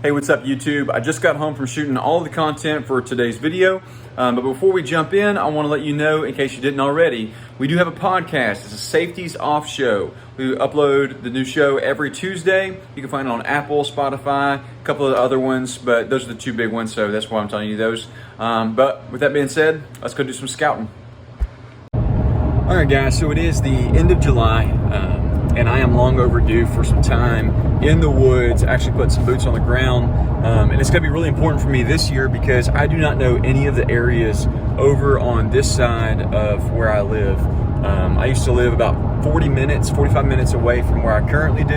Hey, what's up YouTube? I just got home from shooting all the content for today's video, but before we jump in, I want to let you know, in case you didn't already, we do have a podcast. It's a Safeties Off show. We upload the new show every Tuesday. You can find it on Apple, Spotify, a couple of the other ones, but those are the two big ones, so that's why I'm telling you those. But with that being said, let's go do some scouting. All right, guys, so it is the end of July, and I am long overdue for some time in the woods, actually put some boots on the ground. And it's gonna be really important for me this year because I do not know any of the areas over on this side of where I live. I used to live about 45 minutes away from where I currently do,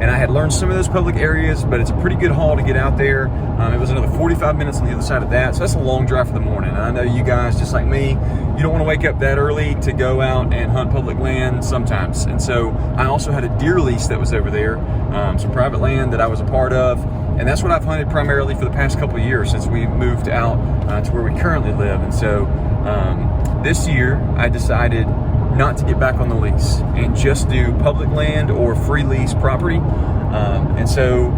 and I had learned some of those public areas, but it's a pretty good haul to get out there. It was another 45 minutes on the other side of that, so that's a long drive for the morning. And I know you guys, just like me, you don't want to wake up that early to go out and hunt public land sometimes. And so I also had a deer lease that was over there, some private land that I was a part of, and that's what I've hunted primarily for the past couple of years since we moved out to where we currently live. And so this year I decided not to get back on the lease and just do public land or free lease property. And so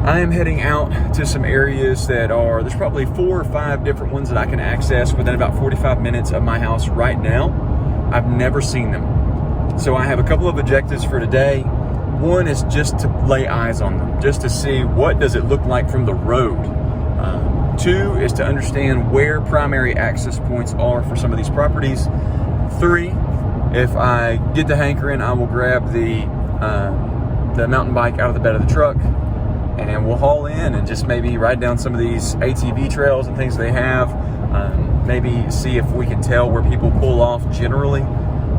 I am heading out to some areas that are, there's probably 4 or 5 different ones that I can access within about 45 minutes of my house right now. I've never seen them. So I have a couple of objectives for today. One is just to lay eyes on them, just to see what does it look like from the road. 2 is to understand where primary access points are for some of these properties. 3, if I get to hankering, I will grab the mountain bike out of the bed of the truck, and we'll haul in and just maybe ride down some of these ATV trails and things they have. Maybe see if we can tell where people pull off generally,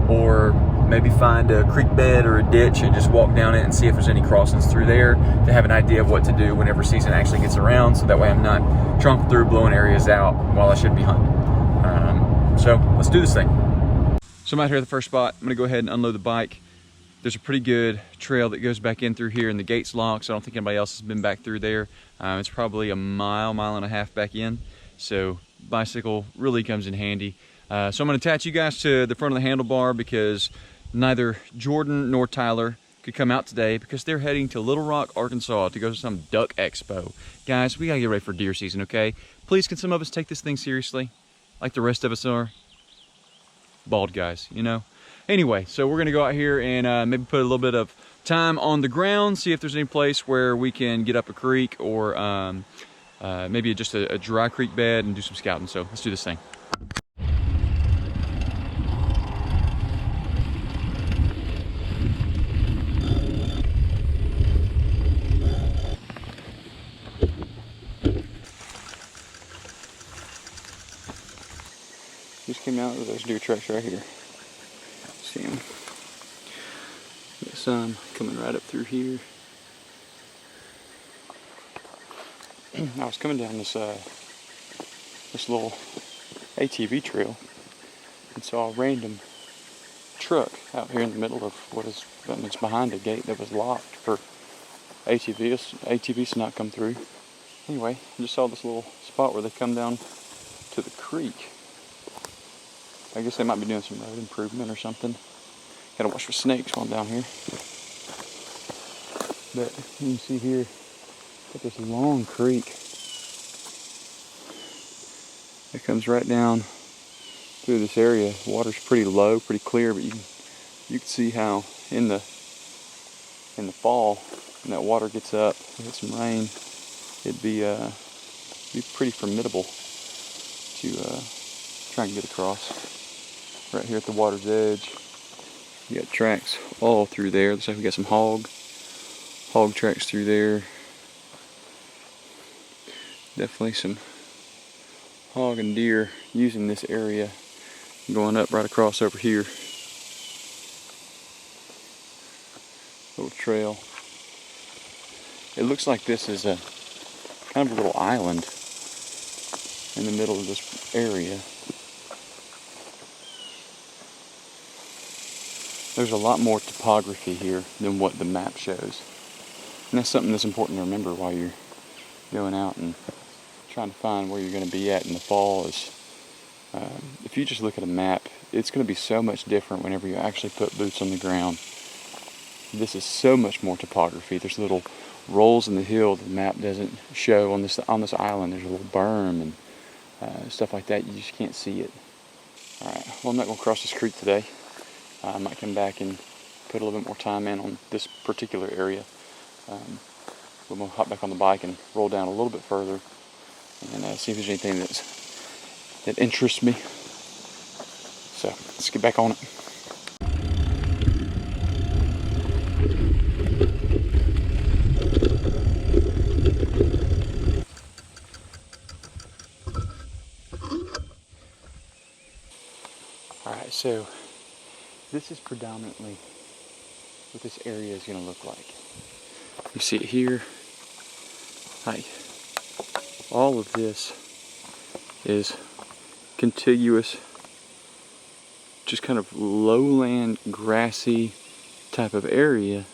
or maybe find a creek bed or a ditch and just walk down it and see if there's any crossings through there to have an idea of what to do whenever season actually gets around, so that way I'm not tromping through blowing areas out while I should be hunting. So let's do this thing. So I'm out here at the first spot. I'm gonna go ahead and unload the bike. There's a pretty good trail that goes back in through here, and the gate's locked, so I don't think anybody else has been back through there. It's probably a mile and a half back in, so bicycle really comes in handy. So I'm gonna attach you guys to the front of the handlebar because neither Jordan nor Tyler could come out today because they're heading to Little Rock, Arkansas to go to some duck expo. Guys, we gotta get ready for deer season, okay? Please, can some of us take this thing seriously, like the rest of us are? Bald guys, you know? Anyway, so we're gonna go out here and maybe put a little bit of time on the ground, see if there's any place where we can get up a creek or maybe just a dry creek bed and do some scouting. So let's do this thing. Just came out of those deer tracks right here. See them. Got some coming right up through here. I was coming down this little ATV trail and saw a random truck out here in the middle of what is, it's behind a gate that was locked for ATVs to not come through. Anyway, I just saw this little spot where they come down to the creek. I guess they might be doing some road improvement or something. Gotta watch for snakes while I'm down here. But you can see here, got this long creek that comes right down through this area. The water's pretty low, pretty clear, but you can see how in the fall, when that water gets up, we get some rain, it'd be pretty formidable to try and get across. Right here at the water's edge, you got tracks all through there. Looks like we got some hog tracks through there. Definitely some hog and deer using this area, going up right across over here. Little trail. It looks like this is a kind of a little island in the middle of this area. There's a lot more topography here than what the map shows. And that's something that's important to remember while you're going out and trying to find where you're going to be at in the fall. Is if you just look at a map, it's going to be so much different whenever you actually put boots on the ground. This is so much more topography. There's little rolls in the hill the map doesn't show. On this island there's a little berm and stuff like that. You just can't see it. Alright, well, I'm not going to cross this creek today. I might come back and put a little bit more time in on this particular area. We're going to hop back on the bike and roll down a little bit further and see if there's anything that interests me. So let's get back on it. Alright, so this is predominantly what this area is going to look like. You see it here. Like, all of this is contiguous, just kind of lowland, grassy type of area.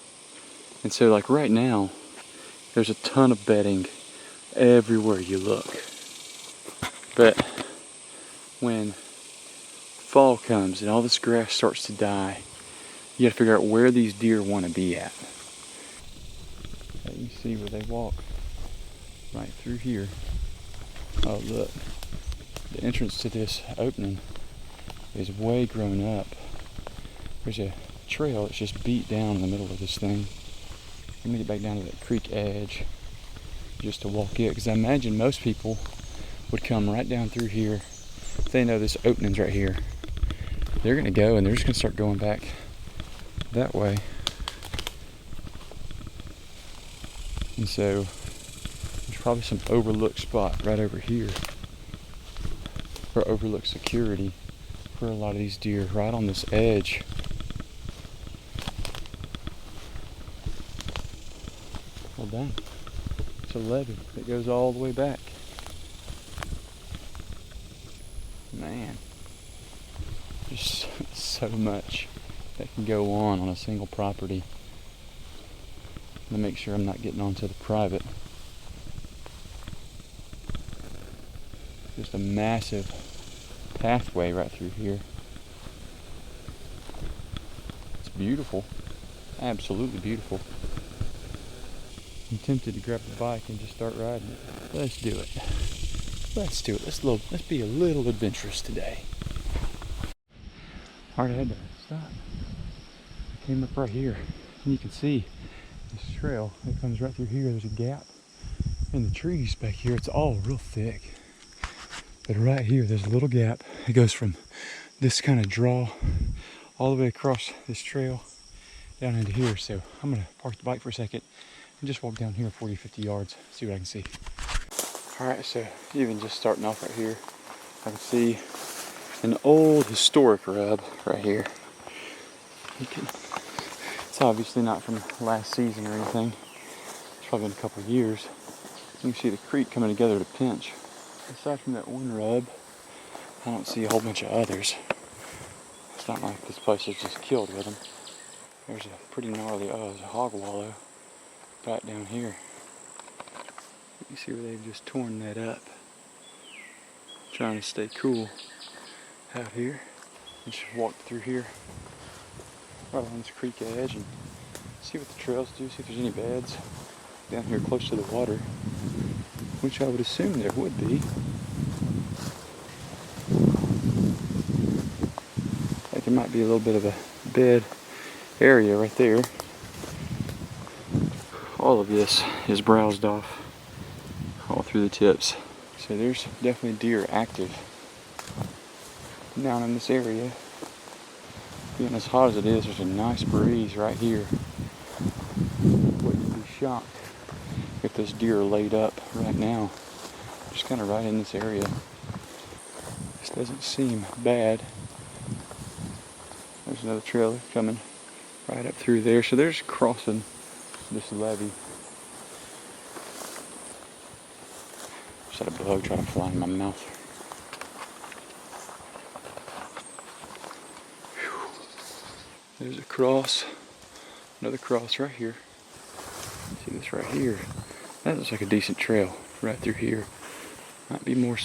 And so like right now, there's a ton of bedding everywhere you look. But when fall comes and all this grass starts to die, you gotta figure out where these deer want to be at. You see where they walk right through here. Oh look, the entrance to this opening is way grown up. There's a trail that's just beat down in the middle of this thing. Let me get back down to that creek edge just to walk it, because I imagine most people would come right down through here. If they know this opening's right here, they're gonna go and they're just gonna start going back that way. And so there's probably some overlooked spot right over here, or overlooked security for a lot of these deer right on this edge. Well done. It's a levee that goes all the way back. Man, there's so much that can go on a single property. To make sure I'm not getting onto the private. Just a massive pathway right through here. It's beautiful, absolutely beautiful. I'm tempted to grab the bike and just start riding it. Let's do it. Let's do it. Let's be a little adventurous today. Alright, I had to stop. I came up right here, and you can see this trail that comes right through here. There's a gap in the trees back here. It's all real thick. But right here, there's a little gap. It goes from this kind of draw all the way across this trail down into here. So I'm gonna park the bike for a second and just walk down here 40, 50 yards, see what I can see. All right, so even just starting off right here, I can see an old historic rub right here. It's obviously not from last season or anything. It's probably been a couple of years. You can see the creek coming together to pinch. Aside from that one rub, I don't see a whole bunch of others. It's not like this place is just killed with them. There's a pretty gnarly, there's a hog wallow right down here. You see where they've just torn that up. Trying to stay cool out here. And just walk through here right on this creek edge and see what the trails do, see if there's any beds down here close to the water, which I would assume there would be. Like there might be a little bit of a bed area right there. All of this is browsed off all through the tips. So there's definitely deer active down in this area. Being as hot as it is, there's a nice breeze right here. Wouldn't be shocked if those deer are laid up right now, just kind of right in this area. This doesn't seem bad. There's another trailer coming right up through there. So there's crossing this levee. Just had a bug trying to fly in my mouth. Whew. There's a cross, another cross right here. See this right here? That looks like a decent trail right through here. Might be more.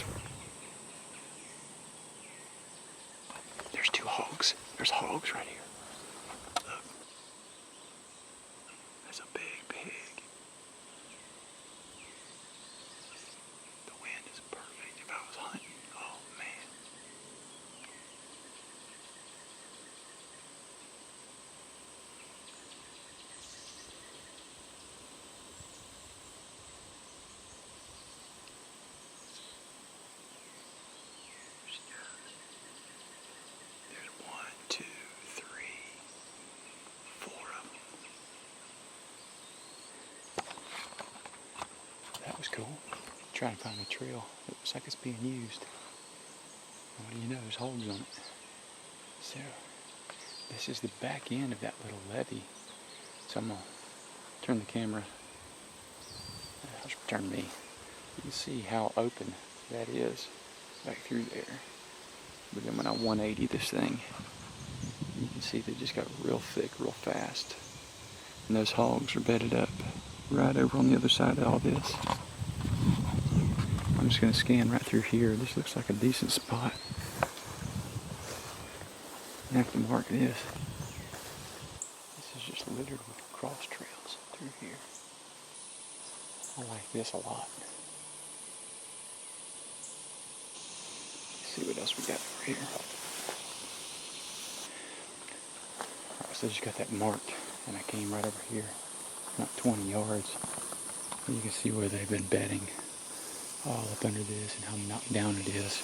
There's two hogs. There's hogs right here. Look. That's a big pig. cool. Trying to find a trail. It looks like it's being used. What do you know? There's holes on it. So this is the back end of that little levee. So I'm gonna turn the camera. I'll just turn me. You can see how open that is back through there. But then when I 180 this thing, you can see they just got real thick real fast. And those hogs are bedded up right over on the other side of all this. I'm just going to scan right through here. This looks like a decent spot. I have to mark this. This is just littered with cross trails through here. I like this a lot. Let's see what else we got over here. Alright, so I just got that marked, and I came right over here, not 20 yards. And you can see where they've been bedding all up under this and how knocked down it is.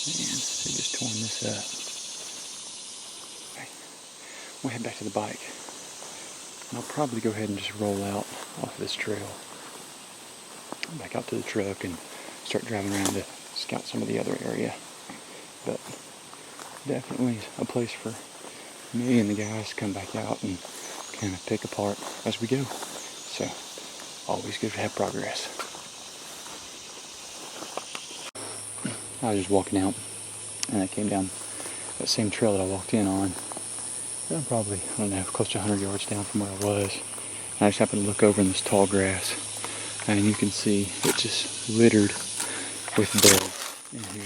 Man, they just torn this up. Okay. We'll head back to the bike. And I'll probably go ahead and just roll out off this trail. Back out to the truck and start driving around to scout some of the other area. But definitely a place for me and the guys to come back out and kind of pick apart as we go. So, always good to have progress. I was just walking out and I came down that same trail that I walked in on. Probably, I don't know, close to 100 yards down from where I was. And I just happened to look over in this tall grass, and you can see it's just littered with beds in here.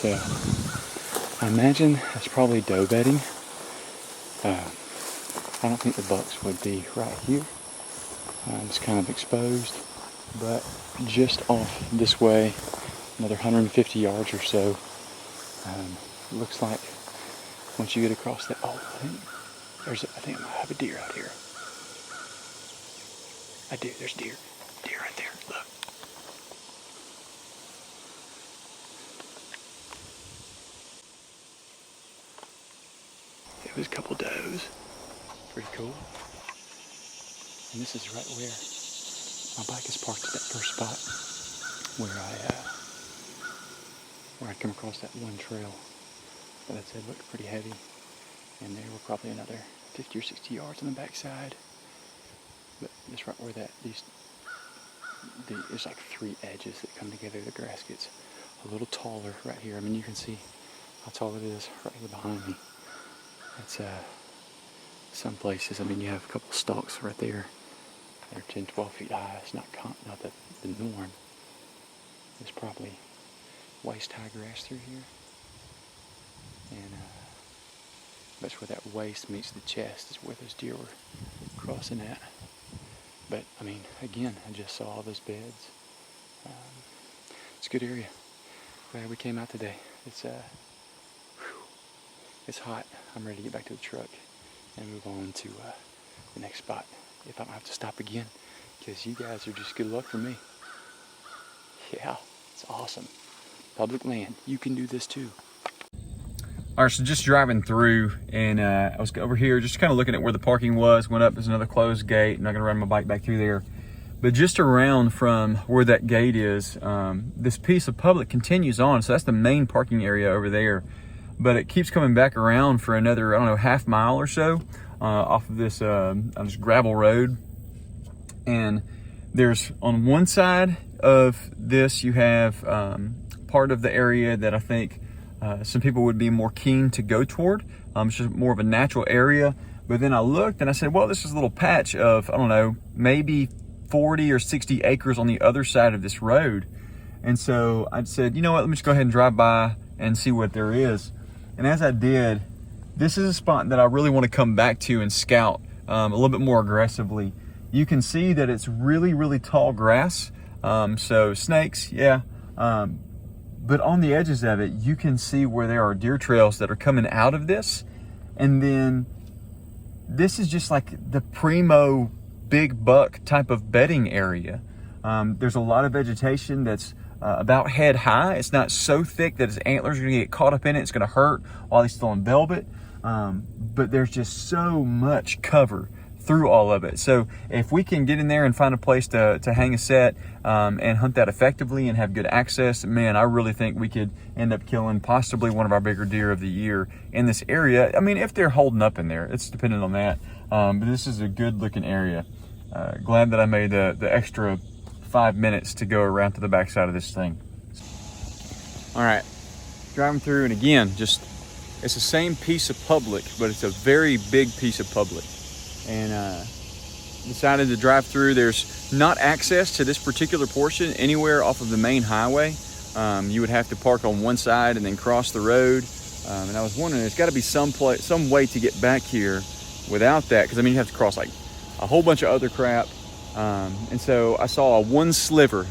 So I imagine that's probably doe bedding. I don't think the bucks would be right here. It's kind of exposed, but just off this way, another 150 yards or so, looks like once you get across that, I think I might have a deer out here. I do, there's deer. Deer right there, look. It was a couple does. Pretty cool. And this is right where my bike is parked at that first spot where I come across that one trail that I said looked pretty heavy, and there were probably another 50 or 60 yards on the backside. But it's right where there's like three edges that come together. The grass gets a little taller right here. I mean, you can see how tall it is right here behind me. It's some places, I mean, you have a couple stalks right there. They're 10, 12 feet high. It's not the norm. There's probably waist-high grass through here. And that's where that waist meets the chest is where those deer were crossing at. But, I mean, again, I just saw all those beds. It's a good area. Glad we came out today. It's hot. I'm ready to get back to the truck and move on to the next spot if I don't have to stop again, because you guys are just good luck for me. Yeah, it's awesome. Public land. You can do this too. All right, so just driving through, and I was over here just kind of looking at where the parking was. Went up, there's another closed gate. I'm not gonna ride my bike back through there. But just around from where that gate is, this piece of public continues on. So that's the main parking area over there. But it keeps coming back around for another, I don't know, half mile or so off of this gravel road. And there's on one side of this, you have part of the area that I think some people would be more keen to go toward. It's just more of a natural area. But then I looked and I said, well, this is a little patch of, I don't know, maybe 40 or 60 acres on the other side of this road. And so I said, you know what, let me just go ahead and drive by and see what there is. And as I did, this is a spot that I really want to come back to and scout a little bit more aggressively. You can see that it's really, really tall grass. So snakes, yeah. But on the edges of it, you can see where there are deer trails that are coming out of this. And then this is just like the primo big buck type of bedding area. There's a lot of vegetation that's about head high. It's not so thick that his antlers are gonna get caught up in it. It's gonna hurt while he's still in velvet. But there's just so much cover through all of it. So if we can get in there and find a place to hang a set and hunt that effectively and have good access, man, I really think we could end up killing possibly one of our bigger deer of the year in this area. I mean, if they're holding up in there, it's dependent on that. But this is a good looking area. Glad that I made the extra 5 minutes to go around to the backside of this thing. All right, driving through, and again, it's the same piece of public, but it's a very big piece of public. And decided to drive through. There's not access to this particular portion anywhere off of the main highway. You would have to park on one side and then cross the road. And I was wondering, there's got to be some way to get back here without that, because I mean, you have to cross like a whole bunch of other crap. And so I saw one sliver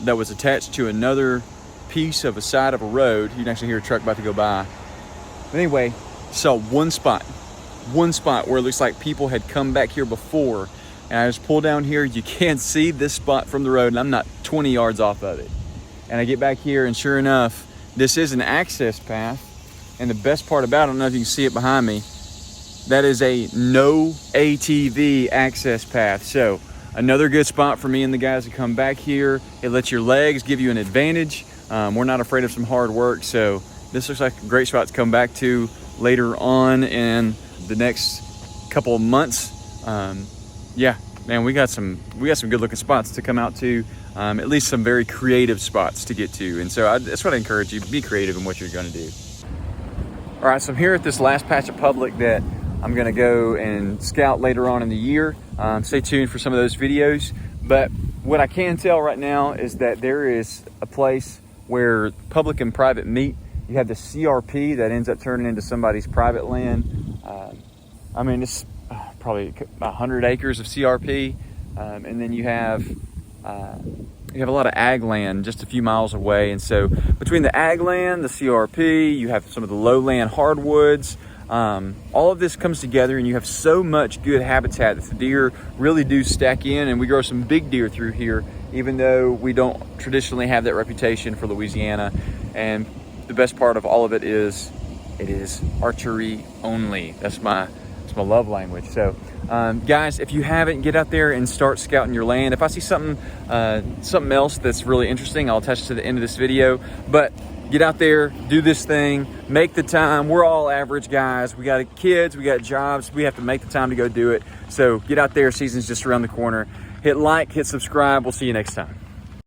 that was attached to another piece of a side of a road. You can actually hear a truck about to go by. But anyway, saw one spot where it looks like people had come back here before. And I just pull down here. You can't see this spot from the road, and I'm not 20 yards off of it. And I get back here, and sure enough, this is an access path. And the best part about it, I don't know if you can see it behind me, that is a no ATV access path. So another good spot for me and the guys to come back here. It lets your legs give you an advantage. We're not afraid of some hard work. So this looks like a great spot to come back to later on in the next couple of months. Yeah, man, we got some good looking spots to come out to. At least some very creative spots to get to. And so that's what I encourage you, be creative in what you're gonna do. All right, so I'm here at this last patch of public that I'm gonna go and scout later on in the year. Stay tuned for some of those videos. But what I can tell right now is that there is a place where public and private meet. You have the CRP that ends up turning into somebody's private land. I mean, it's probably 100 acres of CRP. And then you have a lot of ag land just a few miles away. And so between the ag land, the CRP, you have some of the lowland hardwoods, all of this comes together, and you have so much good habitat that the deer really do stack in. And we grow some big deer through here, even though we don't traditionally have that reputation for Louisiana. And the best part of all of it is archery only. That's my love language. So guys, if you haven't, get out there and start scouting your land. If I see something else that's really interesting, I'll attach it to the end of this video. But get out there, do this thing, make the time. We're all average guys. We got kids, we got jobs. We have to make the time to go do it. So get out there, season's just around the corner. Hit like, hit subscribe. We'll see you next time.